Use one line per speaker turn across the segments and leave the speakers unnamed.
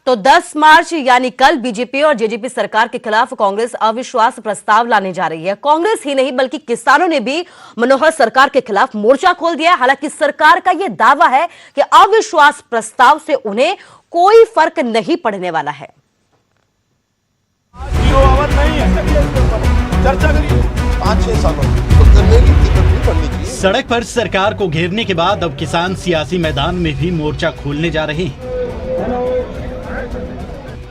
तो 10 मार्च यानी कल बीजेपी और जेजेपी सरकार के खिलाफ कांग्रेस अविश्वास प्रस्ताव लाने जा रही है। कांग्रेस ही नहीं बल्कि किसानों ने भी मनोहर सरकार के खिलाफ मोर्चा खोल दिया है। हालांकि सरकार का यह दावा है कि अविश्वास प्रस्ताव से उन्हें कोई फर्क नहीं पड़ने वाला है।
नहीं है, चर्चा करिए
5-6 सालों तो करने की टिकट भी पड़नी चाहिए।
सड़क पर सरकार को घेरने के बाद अब किसान सियासी मैदान में भी मोर्चा खोलने जा रहे हैं।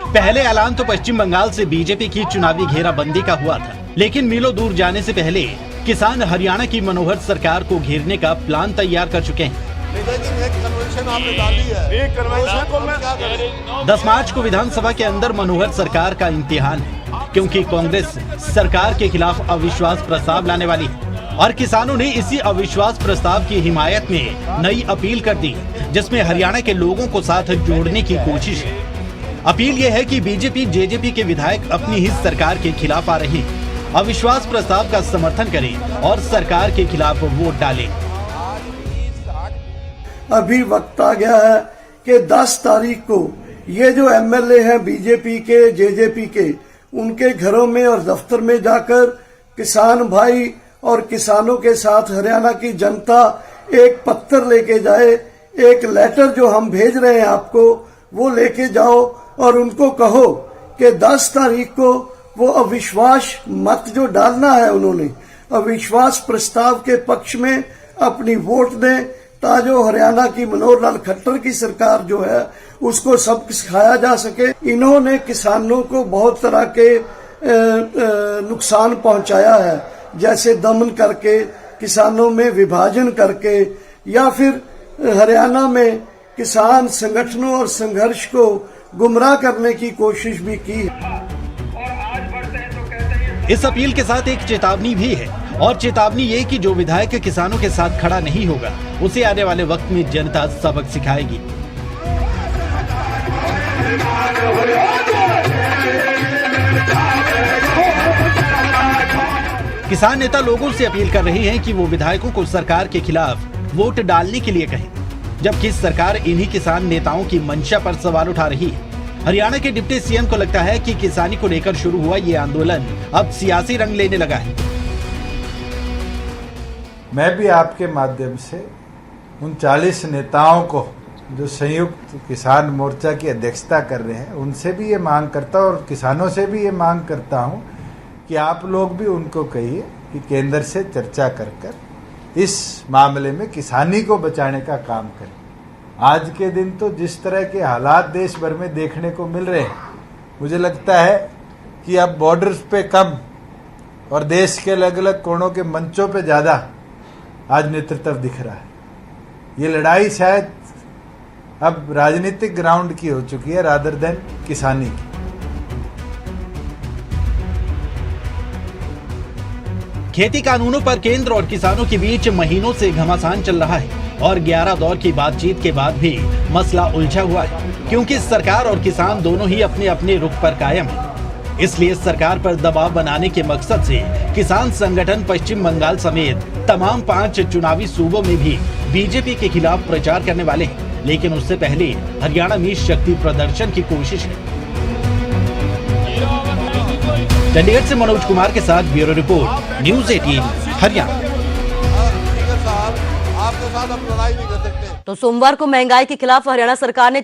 पहले ऐलान तो पश्चिम बंगाल से बीजेपी की चुनावी घेराबंदी का हुआ था, लेकिन मीलों दूर जाने से पहले किसान हरियाणा की मनोहर सरकार को घेरने का प्लान तैयार कर चुके हैं। 10 मार्च को विधानसभा के अंदर मनोहर सरकार का इम्तिहान है, क्योंकि कांग्रेस सरकार के खिलाफ अविश्वास प्रस्ताव लाने वाली है और किसानों ने इसी अविश्वास प्रस्ताव की हिमायत में नई अपील कर दी, जिसमें हरियाणा के लोगों को साथ जोड़ने की कोशिश है। अपील यह है कि बीजेपी जेजेपी के विधायक अपनी ही सरकार के खिलाफ आ रहे हैं, अविश्वास प्रस्ताव का समर्थन करें और सरकार के खिलाफ वोट डालें।
अभी वक्त आ गया है कि 10 तारीख को ये जो एमएलए हैं बीजेपी के जेजेपी के, उनके घरों में और दफ्तर में जाकर किसान भाई और किसानों के साथ हरियाणा की जनता एक पत्र लेके जाए, एक लेटर जो हम भेज रहे हैं आपको वो लेके जाओ और उनको कहो कि 10 तारीख को वो अविश्वास मत जो डालना है उन्होंने अविश्वास प्रस्ताव के पक्ष में अपनी वोट दें, ताजो हरियाणा की मनोहर लाल खट्टर की सरकार जो है उसको सबक सिखाया जा सके। इन्होंने किसानों को बहुत तरह के नुकसान पहुंचाया है, जैसे दमन करके, किसानों में विभाजन करके, या फिर हरियाणा में किसान संगठनों और संघर्ष को गुमराह करने की कोशिश भी की।
इस अपील के साथ एक चेतावनी भी है, और चेतावनी ये कि जो विधायक किसानों के साथ खड़ा नहीं होगा उसे आने वाले वक्त में जनता सबक सिखाएगी। किसान नेता लोगों से अपील कर रहे हैं कि वो विधायकों को सरकार के खिलाफ वोट डालने के लिए कहें, जबकि सरकार इन्हीं किसान नेताओं की मंशा पर सवाल उठा रही है। हरियाणा के डिप्टी सीएम को लगता है कि किसानी को लेकर शुरू हुआ ये आंदोलन अब सियासी रंग लेने लगा है।
मैं भी आपके माध्यम से उन 40 नेताओं को जो संयुक्त किसान मोर्चा की अध्यक्षता कर रहे हैं उनसे भी ये मांग करता हूँ और किसानों से भी ये मांग करता हूँ कि आप लोग भी उनको कहिए कि केंद्र से चर्चा कर इस मामले में किसानी को बचाने का काम करें। आज के दिन तो जिस तरह के हालात देश भर में देखने को मिल रहे हैं, मुझे लगता है कि अब बॉर्डर्स पे कम और देश के अलग अलग कोनों के मंचों पे ज़्यादा आज नेतृत्व दिख रहा है। ये लड़ाई शायद अब राजनीतिक ग्राउंड की हो चुकी है रादर देन किसानी की।
खेती कानूनों पर केंद्र और किसानों के बीच महीनों से घमासान चल रहा है और 11 दौर की बातचीत के बाद भी मसला उलझा हुआ है, क्योंकि सरकार और किसान दोनों ही अपने अपने रुख पर कायम हैं। इसलिए सरकार पर दबाव बनाने के मकसद से किसान संगठन पश्चिम बंगाल समेत तमाम 5 चुनावी सूबों में भी बीजेपी के खिलाफ प्रचार करने वाले हैं, लेकिन उससे पहले हरियाणा में शक्ति प्रदर्शन की कोशिश है। चंडीगढ़ से मनोज कुमार के साथ ब्यूरो रिपोर्ट, न्यूज़ 18 हरियाणा।
आपके साथ अब लड़ाई नहीं कर सकते।
तो सोमवार को महंगाई के खिलाफ हरियाणा सरकार ने